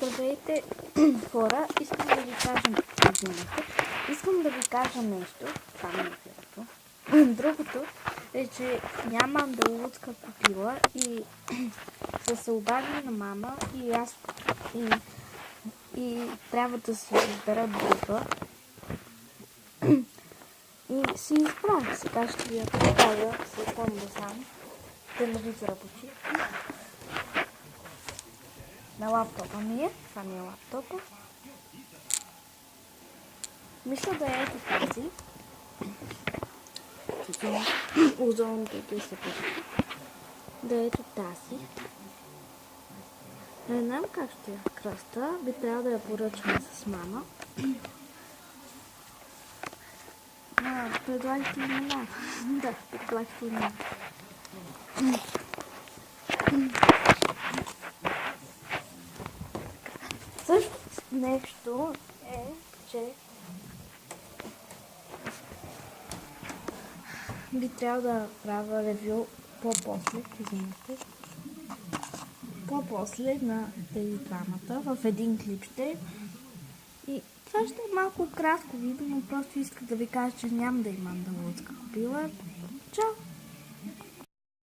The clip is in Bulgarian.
Здравейте, хора! Искам да ви кажа нещо. Това ми е пилото. Другото е, че няма андалутска купила и са се обадили на мама и аз и трябва да си избера друга. И си избрах. Сега ще ви я покажа с да сам. Телевизора почти. На лаптопа ми е. Това ми е лаптопа. Мисля да е ето тази. Озоните се пъти. Да е ето тази. Не знам как ще я кръста. Би трябвало да я поръчаме с мама. Предлагате имена. Да, предлагате имена. Също нещо е, че би трябвало да правя ревю по-после на тези двамата. В един клип ще. И това ще е малко кратко видео, но просто исках да ви кажа, че няма да има андалутска купила. Чао!